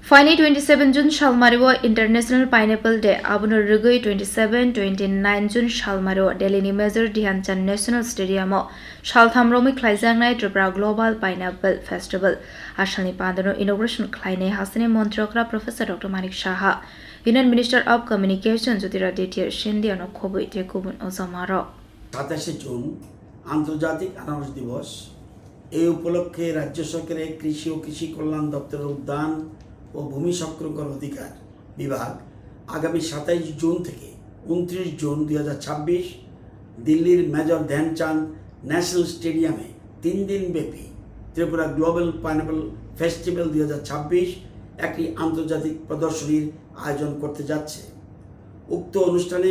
Finally, 27 June Shalmariwa International Pineapple Day. Abunor Rugui 27-29 June Shalmariwa Delhi ni Major Dhyanchan National Stadium Shalthamromi Klaijangnai Tripura Global Pineapple Festival. Ashalni Pandano Inauguration Klaine Hasani Montrokra Professor Dr. Manik Shaha. Union Minister of Communication Jyotiraditya Scindia Khobui Tekubun Ozamaro. 27 June আন্তর্জাতিক আনারস দিবস। এই উপলক্ষে রাজ্য সরকারের কৃষি ও কৃষি কল্যাণ দপ্তরের উদ্যান ও ভূমি সংরক্ষণ অধিকার বিভাগ আগামী 27 জুন থেকে 29 জুন 2026 দিল্লির মেজর ধ্যানচাঁদ ন্যাশনাল স্টেডিয়ামে 3 দিন ব্যাপী ত্রিপুরা গ্লোবাল পাইনাপল ফেস্টিভ্যাল 2026 একটি আন্তর্জাতিক প্রদর্শনীর আয়োজন করতে যাচ্ছে। উক্ত অনুষ্ঠানে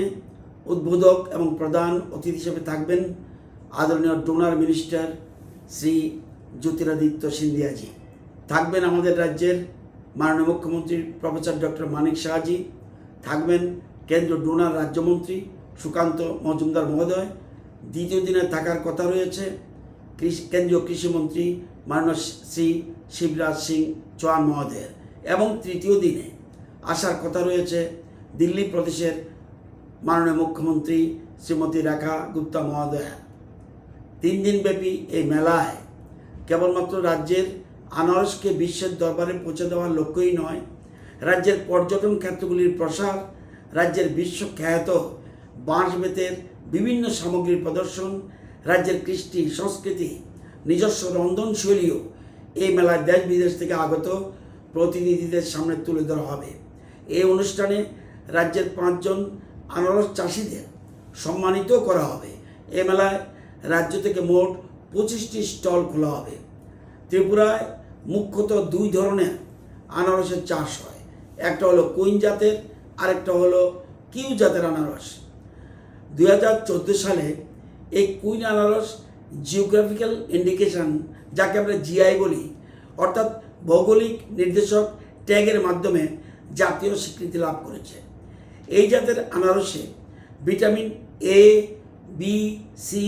উদ্বোধক এবং প্রধান অতিথি হিসেবে থাকবেন আদরণীয় ডোনার মিনিস্টার শ্রী জ্যোতিরাদিত্য সিন্ধিয়াজি। থাকবেন আমাদের রাজ্যের মাননীয় মুখ্যমন্ত্রী প্রফেসর ডক্টর মানিক শাহজি। থাকবেন কেন্দ্রীয় ডোনার রাজ্যমন্ত্রী সুকান্ত মজুমদার মহোদয়। দ্বিতীয় দিনে থাকার কথা রয়েছে কেন্দ্রীয় কৃষিমন্ত্রী মাননীয় শ্রী শিবরাজ সিং চৌহান মহোদয়ের, এবং তৃতীয় দিনে আসার কথা রয়েছে দিল্লি প্রদেশের মাননীয় মুখ্যমন্ত্রী শ্রীমতী রেখা গুপ্তা মহোদয়া। 3 দিন ব্যাপী এই মেলায় কেবলমাত্র রাজ্যের আনারসকে বিশ্বের দরবারে পৌঁছে দেওয়ার লক্ষ্যই নয়, রাজ্যের পর্যটন ক্ষেত্রগুলির প্রসার, রাজ্যের বিশ্বখ্যাত বাঁশ বেতের বিভিন্ন সামগ্রীর প্রদর্শন, রাজ্যের কৃষ্টি সংস্কৃতি, নিজস্ব রন্ধনশৈলীও এই মেলায় দেশ বিদেশ থেকে আগত প্রতিনিধিদের সামনে তুলে ধরা হবে। এই অনুষ্ঠানে রাজ্যের 5 জন আনারস চাষিদের সম্মানিত করা হবে। এ মেলায় রাজ্য থেকে মোট 25টি স্টল খোলা হবে। ত্রিপুরায় মুখ্যত 2 ধরনের আনারসের চাষ হয়, একটা হলো কুইন জাতের, আরেকটা হলো কিউ জাতের আনারস। 2014 সালে এই কুইন আনারস জিওগ্রাফিক্যাল ইন্ডিকেশন, যাকে আমরা জিআই বলি, অর্থাৎ ভৌগোলিক নির্দেশক ট্যাগের মাধ্যমে জাতীয় স্বীকৃতি লাভ করেছে। এই জাতের আনারসে vitamin A, B, C,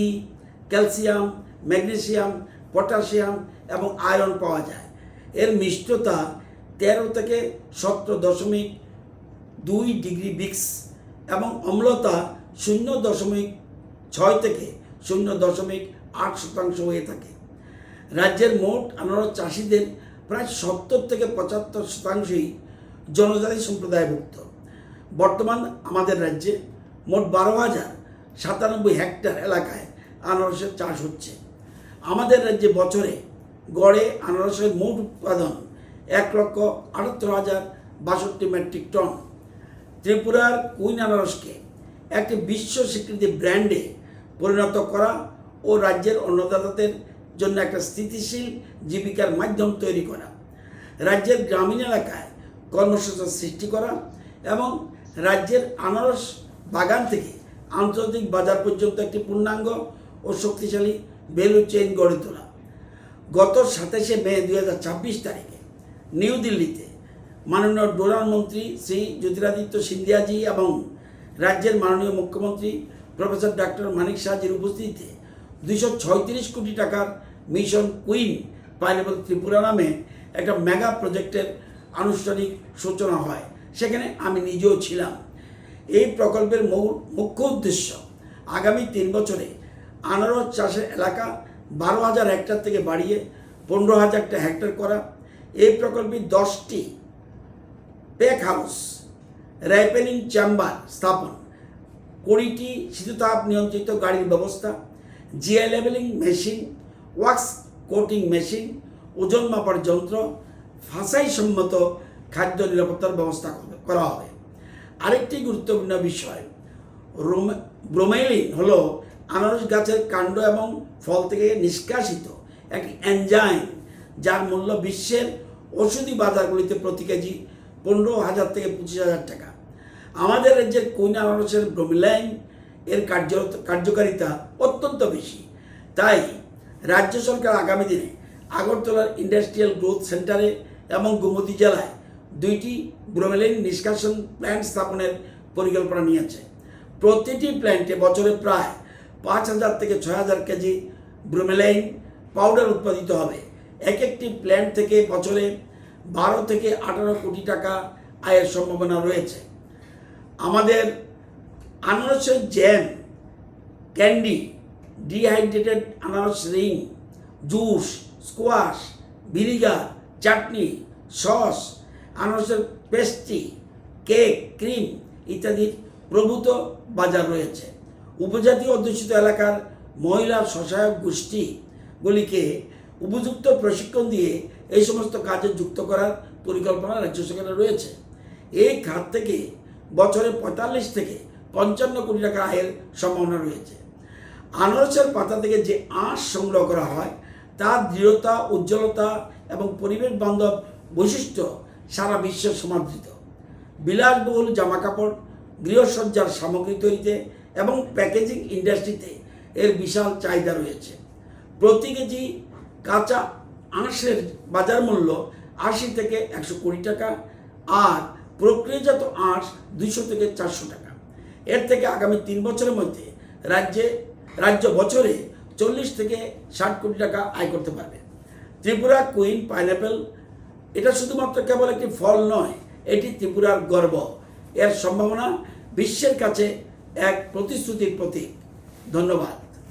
calcium, magnesium, potassium এবং আয়রন পাওয়া যায়। এর মিষ্টতা 13 থেকে 17.2 ডিগ্রি বিক্স এবং অম্লতা 0.6 থেকে 0.8% হয়ে থাকে। রাজ্যের মোট আনারস চাষিদের প্রায় 70 থেকে 75%ই জনজাতি সম্প্রদায়ভুক্ত। বর্তমান আমাদের রাজ্যে মোট 12,097 হেক্টর এলাকায় আনারসের চাষ হচ্ছে। আমাদের রাজ্যে বছরে গড়ে আনারসের মোট উৎপাদন 1,78,062 মেট্রিক টন। ত্রিপুরার কুইন আনারসকে একটি বিশ্ব স্বীকৃতি ব্র্যান্ডে পরিণত করা ও রাজ্যের অন্নদাতাদের জন্য একটা স্থিতিশীল জীবিকার মাধ্যম তৈরি করা, রাজ্যের গ্রামীণ এলাকায় কর্মসংস্থান সৃষ্টি করা এবং রাজ্যের আনারস বাগান থেকে আন্তর্জাতিক বাজার পর্যন্ত একটি পূর্ণাঙ্গ ও শক্তিশালী ভ্যালু চেইন গড়ে তোলা। গত 27 মে 2026 তারিখে নিউ দিল্লিতে মাননীয় ডোনার মন্ত্রী শ্রী জ্যোতিরাদিত্য সিন্ধিয়াজি এবং রাজ্যের মাননীয় মুখ্যমন্ত্রী প্রফেসর ডক্টর মানিক শাহজির উপস্থিতিতে 236 কোটি টাকার মিশন কুইন পাইনাপল ত্রিপুরা নামে একটা মেগা প্রজেক্টের আনুষ্ঠানিক সূচনা হয়। সেখানে আমি নিজেও ছিলাম। এই প্রকল্পের মুখ্য উদ্দেশ্য আগামী 3 বছরে আনারস চাষের এলাকা 12,000 হেক্টর থেকে বাড়িয়ে 15,000 হেক্টর করা। এই প্রকল্পে 10টি প্যাক হাউস, রাইপেনিং চেম্বার স্থাপন, 20টি শীততাপ নিয়ন্ত্রিত গাড়ির ব্যবস্থা, GI labelling machine, wax coating machine, ওজন মাপার যন্ত্র, ফাঁসাই সম্মত খাদ্য নিরাপত্তার ব্যবস্থা করা হবে। আরেকটি গুরুত্বপূর্ণ বিষয়, ব্রোমেলিন হলো আনারস গাছের কাণ্ড এবং ফল থেকে নিষ্কাশিত একটি এনজাইম, যার মূল্য বিশ্বের ওষুধি বাজারগুলিতে প্রতি কেজি 15,000 থেকে 25,000 টাকা। আমাদের রাজ্যের কুইন আনারসের ব্রোমেলাইন এর কার্যকারিতা অত্যন্ত বেশি। তাই রাজ্য সরকার আগামী দিনে আগরতলার ইন্ডাস্ট্রিয়াল গ্রোথ সেন্টারে এবং গোমতী জেলায় 2টি ব্রোমেলাইন নিষ্কাশন প্ল্যান্ট স্থাপনের পরিকল্পনা নিয়েছে। প্রতিটি প্ল্যান্টে বছরে প্রায় 5,000 থেকে 6,000 কেজি ব্রোমেলাইন পাউডার উৎপাদিত হবে। এক একটি প্ল্যান্ট থেকে বছরে 12 থেকে 18 কোটি টাকা আয়ের সম্ভাবনা রয়েছে। আমাদের আনারসের জ্যাম, ক্যান্ডি, ডিহাইড্রেটেড আনারস রিং, জুস, স্কোয়াশ, ভিনিগার, চাটনি, সস, আনারসের পেস্ট্রি, কেক, ক্রিম ইত্যাদির প্রভূত বাজার রয়েছে। উপজাতীয় অধ্যুষিত এলাকার মহিলা স্বসহায়ক গোষ্ঠীগুলিকে উপযুক্ত প্রশিক্ষণ দিয়ে এই সমস্ত কাজে যুক্ত করার পরিকল্পনা রাজ্য সরকারের রয়েছে। এই খাত থেকে বছরে 45 থেকে 55 কোটি টাকা আয়ের সম্ভাবনা রয়েছে। আনারসের পাতা থেকে যে আঁশ সংগ্রহ করা হয় তার দৃঢ়তা, উজ্জ্বলতা এবং পরিবেশ বান্ধব বৈশিষ্ট্য সারা বিশ্বে সমাদৃত। বিলাসবহুল জামাকাপড়, গৃহসজ্জার সামগ্রী তৈরিতে এবং প্যাকেজিং ইন্ডাস্ট্রিতে এর বিশাল চাহিদা রয়েছে। প্রতি কেজি কাঁচা আঁশের বাজার মূল্য 80 থেকে 100 কোটি টাকা, আর প্রক্রিয়াজাত আঁশ 200 থেকে 400 টাকা। এর থেকে আগামী 3 বছরের মধ্যে রাজ্য বছরে 40 থেকে 60 কোটি টাকা আয় করতে পারবে। ত্রিপুরা কুইন পাইনঅ্যাপেল এটা শুধুমাত্র কেবল একটি ফল নয়, এটি ত্রিপুরার গর্ব। এর সম্ভাবনা বিশ্বের কাছে এক প্রতিশ্রুতির প্রতীক। ধন্যবাদ।